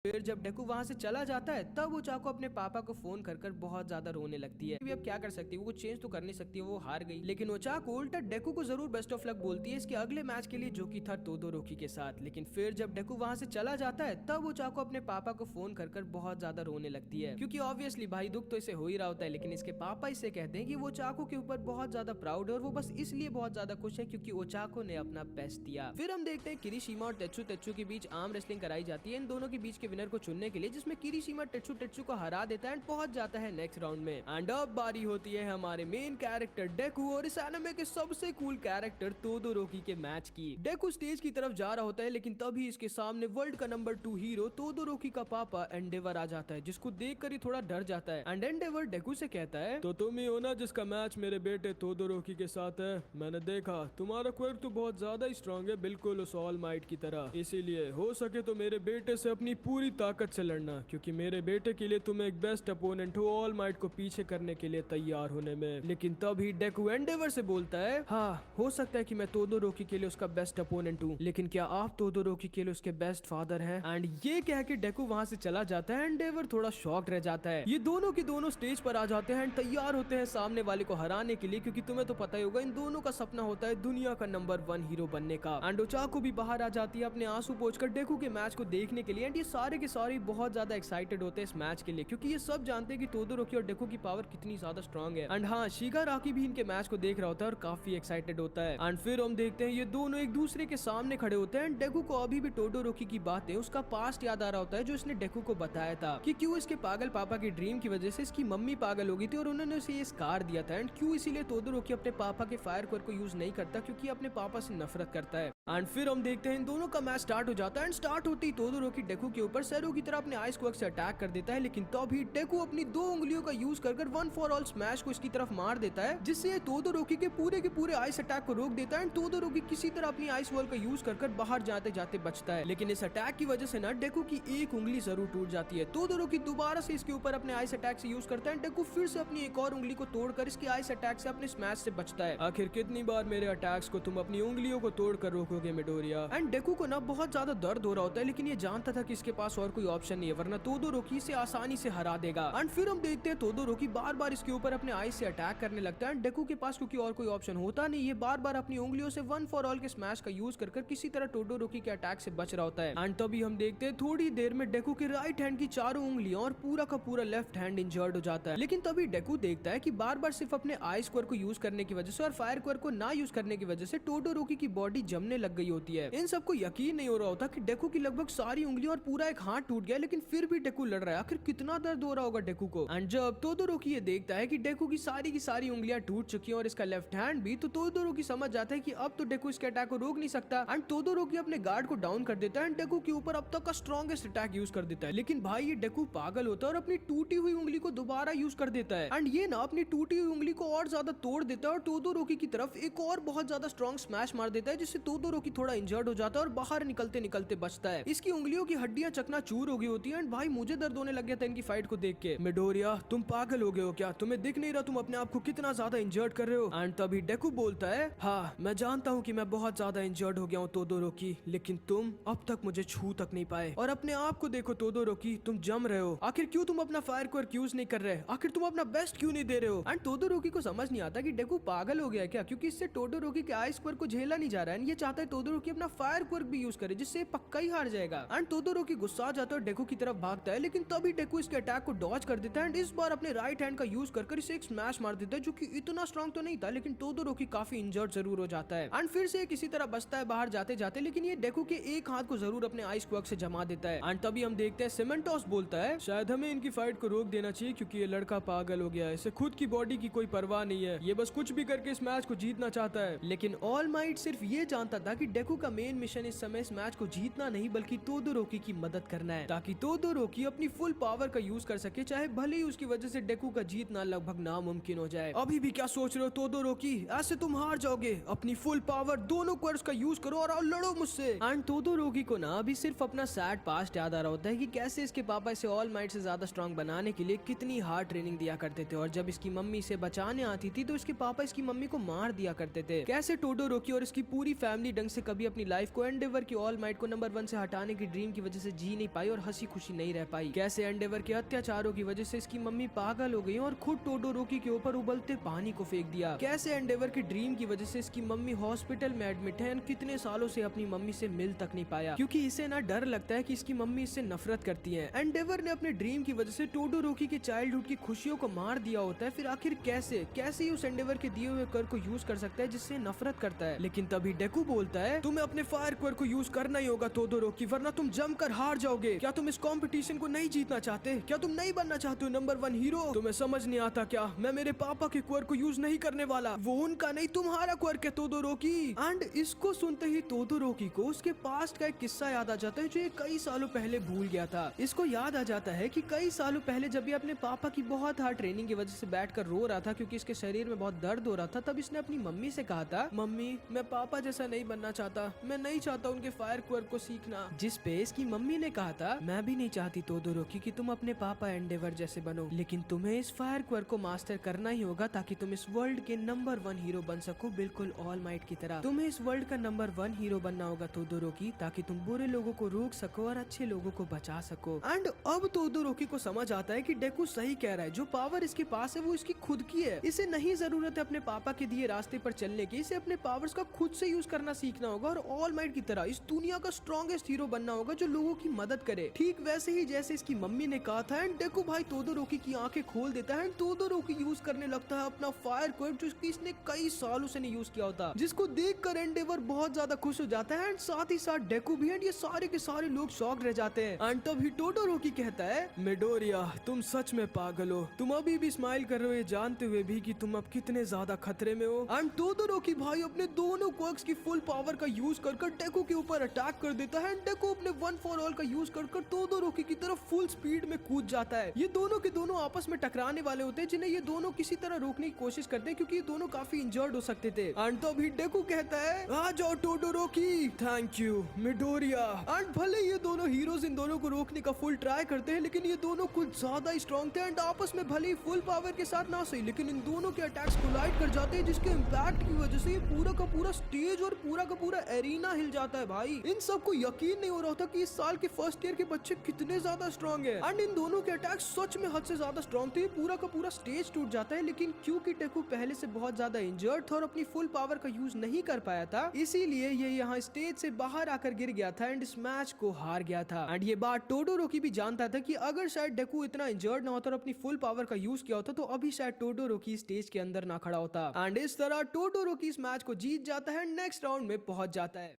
फिर जब डेकू वहाँ से चला जाता है तब वो चाको अपने पापा को फोन कर बहुत ज्यादा रोने लगती है। अब क्या कर सकती है, वो कुछ चेंज तो कर नहीं सकती, वो हार गई। लेकिन वो चाको उल्टा डेकू को जरूर बेस्ट ऑफ लक बोलती है इसके अगले मैच के लिए जो कि था तोदोरोकी के साथ। लेकिन फिर जब डेकू वहाँ से चला जाता है तब वो चाको अपने पापा को फोन कर बहुत ज्यादा रोने लगती है, क्योंकि ऑब्वियसली भाई दुख तो इसे हो ही रहा होता है। लेकिन इसके पापा इससे कहते हैं कि वो चाको के ऊपर बहुत ज्यादा प्राउड है और वो बस इसलिए बहुत ज्यादा खुश है क्योंकि ओचाको ने अपना बेस्ट दिया। फिर हम देखते हैं किरीशिमा और टेत्सु के बीच आर्म रेसलिंग कराई जाती है इन दोनों के बीच के विनर को चुनने के लिए, जिसमें किरीशिमा टेत्सु को हरा देता है एंड पहुंच जाता है नेक्स्ट राउंड में। एंड अब बारी होती है हमारे मेन कैरेक्टर डेकू और इस एनिमे के सबसे कूल कैरेक्टर तोदोरोकी के मैच की। डेकू स्टेज की तरफ जा रहा होता है लेकिन तभी इसके सामने वर्ल्ड का नंबर 2 हीरो तोदोरोकी का पापा एंडेवर आ जाता है, जिसको देखकर ही थोड़ा डर जाता है। एंड एंडेवर डेकू से कहता है, तो तुम ही हो ना जिसका मैच मेरे बेटे तोदोरोकी के साथ है? मैंने देखा तुम्हारा क्वर्क तो बहुत ज्यादा ही स्ट्रांग है, बिल्कुल उस ऑल माइट की तरह। इसीलिए हो सके तो मेरे बेटे से अपनी पूरी ताकत से लड़ना, क्योंकि मेरे बेटे के लिए तुम एक बेस्ट अपोनेंट हो ऑल माइट को पीछे करने के लिए तैयार होने में। लेकिन तभी डेकू एंडेवर से बोलता है, हाँ हो सकता है कि मैं तोदोरोकी के लिए उसका बेस्ट अपोनेंट हूँ, लेकिन क्या आप तोदोरोकी के लिए उसके बेस्ट फादर हैं? एंड ये कह के डेकू वहां से चला जाता है। एंडेवर थोड़ा शॉक्ड रह जाता है। ये दोनों के दोनों स्टेज पर आ जाते हैं, तैयार होते हैं सामने वाले को हराने के लिए, क्योंकि तुम्हें तो पता ही होगा इन दोनों का सपना होता है दुनिया का नंबर 1 हीरो बनने का। एंड ओचाको भी बाहर आ जाती है अपने आंसू पोंछकर डेकू के मैच को देखने के लिए। एंड ये सारे के सारे बहुत ज्यादा एक्साइटेड होते हैं इस मैच के लिए, क्योंकि ये सब जानते हैं कि तोदोरोकी और डेकू की पावर कितनी ज्यादा स्ट्रांग है। एंड हाँ, शिगाराकी भी इनके मैच को देख रहा होता है और काफी एक्साइटेड होता है। एंड फिर हम देखते हैं ये दोनों एक दूसरे के सामने खड़े होते हैं। डेकू को अभी भी तोदोरोकी की बातें, उसका पास्ट याद आ रहा होता है जो इसने डेकू को बताया था कि क्यों इसके पागल पापा की ड्रीम की वजह से इसकी मम्मी पागल हो गई थी और उन्होंने उसे ये स्कार दिया था। एंड क्यों इसीलिए तोदोरोकी अपने पापा के फायर क्वर्क को यूज नहीं करता, क्योंकि अपने पापा से नफरत करता है। एंड फिर हम देखते हैं इन दोनों का मैच स्टार्ट हो जाता है। एंड स्टार्ट होते ही तोदोरोकी डेकू के ऊपर सैरो की तरह अपने आइस क्वर्क से अटैक कर देता है, लेकिन तभी डेकू अपनी 2 उंगलियों का यूज कर वन फॉर ऑल स्मैश को इसकी तरफ मार देता है, जिससे ये तोदोरोकी के पूरे आइस अटैक को रोक देता है। एंड तोदोरोकी किसी तरह अपनी आइस वॉल का यूज कर बाहर जाते जाते बचता है, लेकिन इस अटैक की वजह से ना डेकू की एक उंगली जरूर टूट जाती है। तोदोरोकी दोबारा से इसके ऊपर अपने आइस अटैक से यूज करता है। डेकू फिर से अपनी एक और उंगली को तोड़कर इसकी आइस अटैक से अपने स्मैश से बचता है। आखिर कितनी बार मेरे अटैक्स को तुम अपनी उंगलियों को तोड़कर रोकोगे मिडोरिया? एंड डेकू को ना बहुत ज्यादा दर्द हो रहा होता है, लेकिन ये जानता था कि इसके पास और कोई ऑप्शन नहीं है, वरना तोदोरोकी इसे आसानी से हरा देगा। एंड फिर हम देखते हैं तोदोरोकी बार बार इसके ऊपर अपने आइस से अटैक करने लगता है। डेकू के पास क्योंकि और कोई ऑप्शन होता नहीं, ये बार बार अपनी उंगलियों से वन फॉर ऑल के स्मैश का यूज कर किसी तरह तोदोरोकी के अटैक से बच रहा होता है। एंड तभी हम देखते हैं थोड़ी देर में डेकू के राइट हैंड की चारों उंगलियां और पूरा का पूरा लेफ्ट हैंड इंजर्ड हो जाता है। लेकिन तभी डेकू देखता है कि बार बार सिर्फ अपने आइस क्वर्क को यूज करने की वजह से और फायर क्वर्क को ना यूज करने की वजह से तोदोरोकी की बॉडी जमने लग गई होती है। इन सबको यकीन नहीं हो रहा होता कि डेकू की लगभग सारी उंगलियां और पूरा एक हाथ टूट गया, लेकिन फिर भी डेकू लड़ रहा है। आखिर कितना दर्द हो रहा होगा डेकू को। एंड जब तोदोरोकी ये देखता है कि डेकू की सारी उंगलियां टूट चुकी हैं और इसका लेफ्ट हैंड भी, तो तोदोरोकी समझ जाता है कि अब तो डेकू इसके अटैक को रोक नहीं सकता। एंड तोदोरोकी अपने गार्ड को डाउन कर देता है, डेकू के ऊपर अब तक का स्ट्रॉन्गेस्ट अटैक यूज कर देता है। लेकिन भाई ये डेकू पागल होता है और अपनी टूटी हुई उंगली को दोबारा यूज कर देता है। एंड ये ना अपनी टूटी हुई उंगली को और ज्यादा तोड़ देता है और तोदोरोकी की तरफ एक और बहुत ज्यादा स्ट्रॉन्ग स्मैश मार देता है, जिससे तोदोरोकी थोड़ा इंजर्ड हो जाता है और बाहर निकलते निकलते बचता है। इसकी उंगलियों की हड्डियां चकनाचूर हो गई होती है। एंड भाई मुझे दर्द होने लग गया था इनकी फाइट को देख के। मिडोरिया तुम पागल हो गए हो क्या? तुम्हें दिख नहीं रहा तुम अपने आप को कितना ज्यादा इंजर्ड कर रहे हो? एंड तभी डेकू बोलता है, हाँ मैं जानता हूँ कि मैं बहुत ज्यादा इंजर्ड हो गया हूँ तोदोरोकी, लेकिन तुम अब तक मुझे छू तक नहीं पाए। और अपने आप को देखो तोदोरोकी, तुम जम रहे हो। आखिर क्यों तुम अपना फायर क्वर्क यूज नहीं कर रहे? आखिर तुम अपना बेस्ट क्यों नहीं दे रहे हो? एंड तोदोरोकी को समझ नहीं आता कि डेकू पागल हो गया है क्या, क्योंकि इससे तोदोरोकी के आइस क्वर्क को झेला नहीं जा रहा है। ये चाहता है तोदोरोकी अपना फायर क्वर्क भी यूज करे, जिससे पक्का ही हार जाएगा। एंड तोदोरोकी गुस्सा आ जाता है और डेकू की तरफ भागता है, लेकिन तभी डेकू इसके अटैक को डॉज कर देता है। एंड इस बार अपने राइट हैंड का यूज कर इसे एक स्मैश मार देता है, जो कि इतना स्ट्रॉन्ग तो नहीं था, लेकिन तोदोरोकी काफी इंजर्ड जरूर हो जाता है। एंड फिर से किसी तरह बचता है बाहर जाते जाते, लेकिन ये डेकू के एक हाथ को जरूर अपने आइस क्वर्क से जमा देता है। एंड तभी हम देखते हैं सिमेंटोस बोलता है, शायद हमें इनकी फाइट को रोक देना चाहिए, क्योंकि ये लड़का पागल हो गया है। इसे खुद की बॉडी की कोई परवाह नहीं है, ये बस कुछ भी करके इस मैच को जीतना चाहता है। लेकिन ऑल माइट सिर्फ ये जानता था कि डेकू का मेन मिशन इस समय इस मैच को जीतना नहीं, बल्कि तोदोरोकी की मदद करना है, ताकि तोदोरोकी अपनी फुल पावर का यूज कर सके, चाहे भले ही उसकी वजह से डेकू का जीतना लगभग नामुमकिन हो जाए। अभी भी क्या सोच रहे हो तोदोरोकी? ऐसे तुम हार जाओगे। अपनी फुल पावर दोनों क्वर्क्स का यूज करो और आओ लड़ो मुझसे। एंड तोदोरोकी को ना अभी सिर्फ अपना सैड पास्ट याद आ रहा होता है कि कैसे इसके पापा इसे ऑल माइट से ज्यादा स्ट्रॉन्ग बनाने के लिए कितनी हार्ड ट्रेनिंग दिया करते थे, और जब इसकी मम्मी इसे बचाने आती थी तो इसके पापा इसकी मम्मी को मार दिया करते थे। कैसे तोदोरोकी और इसकी पूरी फैमिली ढंग से कभी अपनी लाइफ को एंडेवर की ऑल माइट को नंबर 1 से हटाने की ड्रीम की वजह से जी नहीं पाई और हंसी खुशी नहीं रह पाई। कैसे एंडेवर के अत्याचारों की वजह से इसकी मम्मी पागल हो गई और खुद टोडोरोकी के ऊपर उबलते पानी को फेंक दिया। कैसे एंडेवर की ड्रीम की वजह से इसकी मम्मी हॉस्पिटल में एडमिट है, कितने सालों से अपनी मम्मी से मिल तक नहीं पाया क्योंकि इसे ना डर लगता है कि इसकी मम्मी इससे नफरत करती है। एंडेवर ने अपने ड्रीम की वजह से टोडोरोकी की चाइल्डहुड की खुशियों को मार दिया होता है, फिर आखिर कैसे ही उस एंडेवर के दिए हुए कर को यूज कर सकता है जिससे नफरत करता है। लेकिन तभी डेकू बोलता है तुम्हें अपने फायर क्वर को यूज करना ही होगा टोडोरोकी, वरना तुम जमकर हार जाओगे। क्या तुम इस कंपटीशन को नहीं जीतना चाहते? क्या तुम नहीं बनना चाहते हो नंबर 1 हीरो? तुम्हें समझ नहीं आता क्या? मैं मेरे पापा के क्वर को यूज नहीं करने वाला, वो उनका नहीं तुम्हारा क्वर है टोडोरोकी। एंड इसको सुनते ही टोडोरोकी को उसके पास्ट का एक किस्सा याद आ जाता है जो ये कई सालों पहले भूल गया था। इसको याद आ जाता है कि कई सालों पहले जब ये अपने पापा की बहुत हार्ड ट्रेनिंग की वजह से बैठकर रो रहा था क्योंकि इसके शरीर में बहुत दर्द हो रहा था, तब इसने अपनी मम्मी से कहा था मम्मी मैं पापा जैसा नहीं बनना चाहता, मैं नहीं चाहता उनके फायर क्वर को सीखना। जिस पे इसकी मम्मी ने कहा था मैं भी नहीं चाहती टोडोरोकी कि तुम अपने पापा एंडेवर जैसे बनो, लेकिन तुम्हें इस फायर क्वर को मास्टर करना ही होगा ताकि तुम इस वर्ल्ड के नंबर 1 हीरो बन सको, बिल्कुल ऑल माइट की तरह। तुम्हें इस वर्ल्ड का नंबर 1 हीरो बनना होगा टोडोरोकी, ताकि तुम बुरे लोगों को रोक सको और अच्छे लोगों को बचा सको। एंड अब टोडोरोकी को समझ आता है कि डेकू सही कह रहा है, जो पावर इसके पास है वो इसकी खुद की है। इसे नहीं जरूरत है अपने पापा के दिए रास्ते पर चलने की, इसे अपने पावर्स का खुद से यूज करना सीखना होगा और ऑल माइट की तरह इस दुनिया का स्ट्रॉन्गेस्ट हीरो बनना होगा जो लोगों की मदद करे, ठीक वैसे ही जैसे इसकी मम्मी ने कहा था। एंड डेकू भाई टोडोरोकी की आंखें खोल देता है। टोडोरोकी यूज करने लगता है अपना फायर क्वर जो इसने कई सालों से नहीं यूज किया होता, जिसको देखकर एंडेवर बहुत ज्यादा खुश हो जाता है एंड साथ ही साथ डेकू भी। एंड ये सारे के सारे लोग शॉक रह जाते हैं। एंड तभी टोडोरोकी कहता है मिडोरिया तुम सच में पागल हो, तुम अभी भी स्माइल कर रहे हो ये जानते हुए भी कि तुम अब कितने ज्यादा खतरे में हो। एंड टोडोरोकी भाई अपने दोनों क्वर्क्स की फुल पावर का यूज कर डेकू के ऊपर अटैक कर देता है। डेकू अपने वन फॉर ऑल का यूज कर टोडोरोकी की तरफ फुल स्पीड में कूद जाता है। ये दोनों के दोनों आपस में टकराने वाले होते हैं जिन्हें ये दोनों किसी तरह रोकने की कोशिश करते हैं क्योंकि ये दोनों काफी इंजर्ड हो सकते थे। एंड तभी डेकू कहता है आ जाओ Todoroki, thank you Midoriya. And भले ये दोनों हीरोज इन दोनों को रोकने का फुल ट्राई करते हैं, लेकिन ये दोनों कुछ ज्यादा ही स्ट्रॉन्ग थे। एंड आपस में भले ही फुल पावर के साथ ना सही, लेकिन इन दोनों के अटैक्स कोलाइड कर जाते हैं, जिसके इम्पैक्ट की वजह से ये पूरा का पूरा स्टेज और पूरा का पूरा एरिना हिल जाता है। भाई इन सबको यकीन नहीं हो रहा था कि इस साल के फर्स्ट ईयर के बच्चे कितने ज्यादा स्ट्रॉन्ग है। एंड इन दोनों के अटैक सच में हद से ज्यादा स्ट्रॉन्ग थे, पूरा का पूरा स्टेज टूट जाता है। लेकिन क्योंकि डेकू पहले से बहुत ज्यादा इंजर्ड था और अपनी फुल पावर का यूज नहीं कर पाया था, इसीलिए ये यहाँ स्टेज से बाहर आकर गिर गया था एंड इस मैच को हार गया था। एंड ये बात टोडोरोकी भी जानता था कि अगर शायद डेकू इतना इंजर्ड ना होता और अपनी फुल पावर का यूज किया होता तो अभी शायद टोडोरोकी स्टेज के अंदर ना खड़ा होता। एंड इस तरह टोडोरोकी इस मैच को जीत जाता है, नेक्स्ट राउंड में पहुंच जाता है।